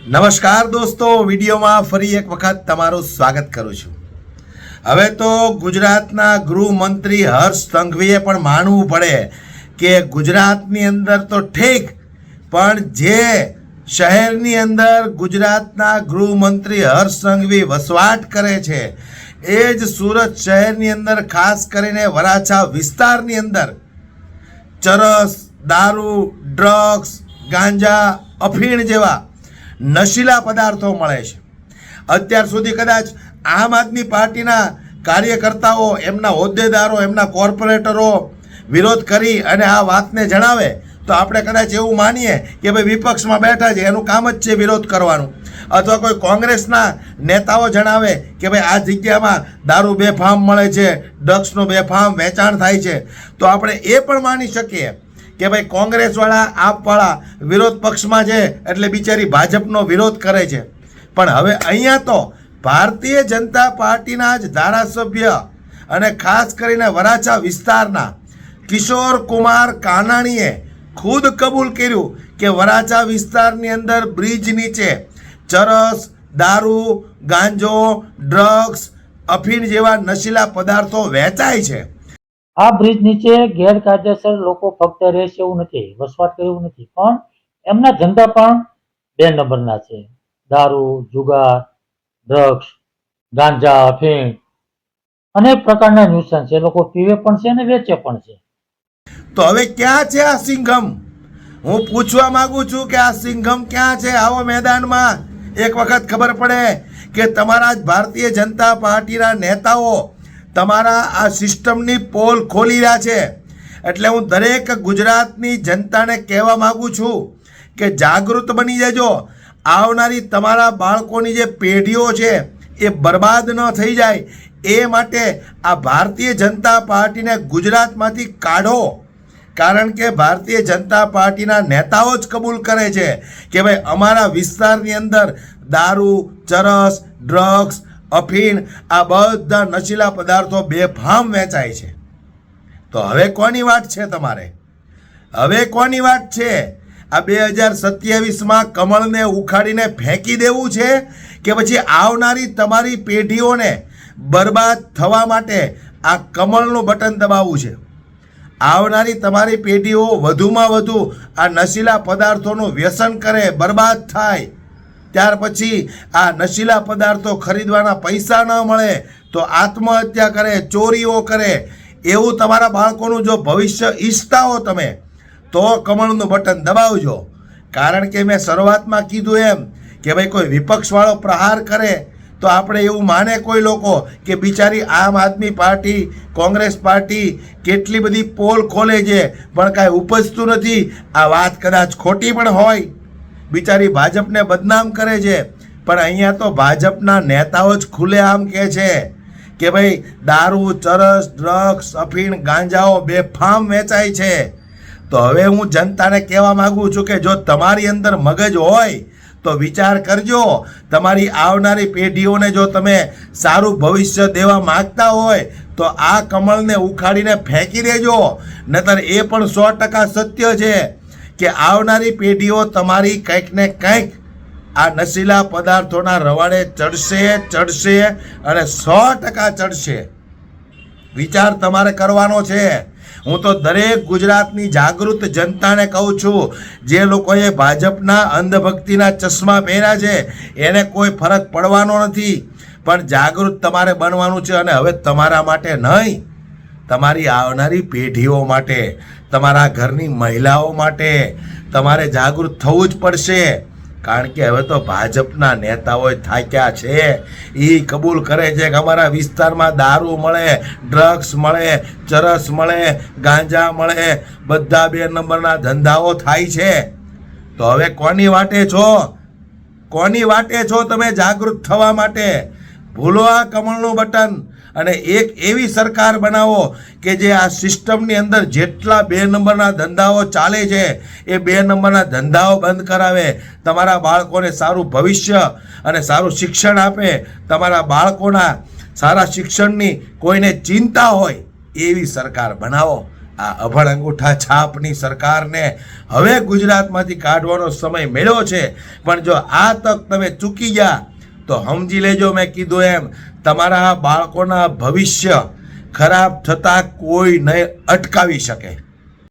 નમસ્કાર દોસ્તો, વિડીયોમાં ફરી એક વખત તમારું સ્વાગત કરું છું। હવે તો ગુજરાતના ગૃહમંત્રી હર્ષ સંઘવીએ પણ માનવું પડે કે ગુજરાતની અંદર તો ઠીક, પણ જે શહેરની અંદર ગુજરાતના ગૃહમંત્રી હર્ષ સંઘવી વસવાટ કરે છે એ જ સુરત શહેરની અંદર ખાસ કરીને વરાછા વિસ્તારની અંદર ચરસ, દારૂ, ડ્રગ્સ, ગાંજા, અફીણ જેવા નશીલા પદાર્થો મળે છે। અત્યાર સુધી કદાચ આમ આદમી પાર્ટીના કાર્યકર્તાઓ, એમના હોદ્દેદારો, એમના કોર્પોરેટરો વિરોધ કરી અને આ વાતને જણાવે તો આપણે કદાચ એવું માનીએ કે ભાઈ વિપક્ષમાં બેઠા છે, એનું કામ જ છે વિરોધ કરવાનું। અથવા કોઈ કોંગ્રેસના નેતાઓ જણાવે કે ભાઈ આ જગ્યામાં દારૂ બેફામ મળે છે, ડ્રગ્સનું બેફામ વેચાણ થાય છે, તો આપણે એ પણ માની શકીએ કે ભાઈ કોંગ્રેસવાળા, આપવાળા વિરોધ પક્ષમાં છે એટલે બિચારી ભાજપનો વિરોધ કરે છે। પણ હવે અહીંયા તો ભારતીય જનતા પાર્ટીના જ ધારાસભ્ય અને ખાસ કરીને વરાછા વિસ્તારના કિશોર કુમાર કાનાણીએ ખુદ કબૂલ કર્યું કે વરાછા વિસ્તારની અંદર બ્રિજ નીચે ચરસ, દારૂ, ગાંજો, ડ્રગ્સ, અફીણ જેવા નશીલા પદાર્થો વેચાય છે। આ બ્રિજ નીચે ગેરકાયદેસર લોકો ફક્ત રહેશે એવું નથી, વસવાટ કરે એવું નથી, પણ એમના ધંધા પણ 2 નંબરના છે। દારૂ, જુગાર, ડ્રગ્સ, ગાંજા, અફીણ, અનેક પ્રકારના ન્યુસન્સ છે। લોકો પીવે પણ છે અને વેચે પણ છે। તો હવે ક્યાં છે આ સિંઘમ? હું પૂછવા માંગુ છું કે આ સિંઘમ ક્યાં છે? આવો મેદાનમાં, એક વખત ખબર પડે કે તમારા જ ભારતીય જનતા પાર્ટીના નેતાઓ તમારા આ સિસ્ટમની પોલ ખોલી રહ્યા છે। એટલે હું દરેક ગુજરાતની જનતાને કહેવા માગું છું કે જાગૃત બની જજો। આવનારી તમારા બાળકોની જે પેઢીઓ છે એ બરબાદ ન થઈ જાય એ માટે આ ભારતીય જનતા પાર્ટીને ગુજરાતમાંથી કાઢો। કારણ કે ભારતીય જનતા પાર્ટીના નેતાઓ જ કબૂલ કરે છે કે ભાઈ અમારા વિસ્તારની અંદર દારૂ, ચરસ, ડ્રગ્સ, અફીણ આ બધા નશીલા પદાર્થો બેફામ વેચાય છે। તો હવે કોની વાત છે તમારે? હવે કોની વાત છે? આ 2027માં કમળને ઉખાડીને ફેંકી દેવું છે કે પછી આવનારી તમારી પેઢીઓને બરબાદ થવા માટે આ કમળનું બટન દબાવવું છે? આવનારી તમારી પેઢીઓ વધુમાં વધુ આ નશીલા પદાર્થોનું વ્યસન કરે, બરબાદ થાય, ત્યાર પછી આ નશીલા પદાર્થો ખરીદવાના પૈસા ન મળે તો આત્મહત્યા કરે, ચોરીઓ કરે, એવું તમારા બાળકોનું જો ભવિષ્ય ઈચ્છતા હો તમે તો કમળનું બટન દબાવજો। કારણ કે મેં શરૂઆતમાં કીધું એમ કે ભાઈ કોઈ વિપક્ષવાળો પ્રહાર કરે તો આપણે એવું માને કોઈ લોકો કે બિચારી આમ આદમી પાર્ટી, કોંગ્રેસ પાર્ટી કેટલી બધી પોલ ખોલે છે પણ કાંઈ ઉપજતું નથી। આ વાત કદાચ ખોટી પણ હોય, બિચારી ભાજપને બદનામ કરે છે, પણ અહીંયા તો ભાજપના નેતાઓ જ ખુલ્લેઆમ કહે છે કે ભાઈ દારૂ, ચરસ, ડ્રગ્સ, અફીણ, ગાંજાઓ બેફામ વેચાય છે। તો હવે હું જનતાને કહેવા માગું છું કે જો તમારી અંદર મગજ હોય તો વિચાર કરજો। તમારી આવનારી પેઢીઓને જો તમે સારું ભવિષ્ય દેવા માગતા હોય તો આ કમળને ઉખાડીને ફેંકી દેજો। નહીતર એ પણ 100% સત્ય છે કે આવનારી પેઢીઓ તમારી કંઈક ને કંઈક આ નશીલા પદાર્થોના રવાડે ચડશે અને 100% ચડશે। વિચાર તમારે કરવાનો છે। હું તો દરેક ગુજરાતની જાગૃત જનતાને કહું છું, જે લોકોએ ભાજપના અંધભક્તિના ચશ્મા પહેર્યા છે એને કોઈ ફરક પડવાનો નથી, પણ જાગૃત તમારે બનવાનું છે। અને હવે તમારા માટે નહીં, તમારી આવનારી પેઢીઓ માટે, તમારા ઘરની મહિલાઓ માટે તમારે જાગૃત થવું જ પડશે। કારણ કે હવે તો ભાજપના નેતાઓ થાક્યા છે। એ કબૂલ કરે છે કે અમારા વિસ્તારમાં દારૂ મળે, ડ્રગ્સ મળે, ચરસ મળે, ગાંજા મળે, બધા 2 નંબરના ધંધાઓ થાય છે। તો હવે કોની વાટે છો? કોની વાટે છો તમે જાગૃત થવા માટે? ભૂલો આ કમળનું બટન અને એક એવી સરકાર બનાવો કે જે આ સિસ્ટમની અંદર જેટલા 2 નંબરના ધંધાઓ ચાલે છે એ 2 નંબરના ધંધાઓ બંધ કરાવે, તમારા બાળકોને સારું ભવિષ્ય અને સારું શિક્ષણ આપે, તમારા બાળકોના સારા શિક્ષણની કોઈને ચિંતા હોય એવી સરકાર બનાવો। આ અભણ અંગૂઠા છાપની સરકારને હવે ગુજરાતમાંથી કાઢવાનો સમય મળ્યો છે. પણ જો આ તક તમે ચૂકી ગયા તો સમજી લેજો, મેં કીધું એમ તમારા બાળકોના ભવિષ્ય ખરાબ થતા કોઈ નહીં અટકાવી શકે.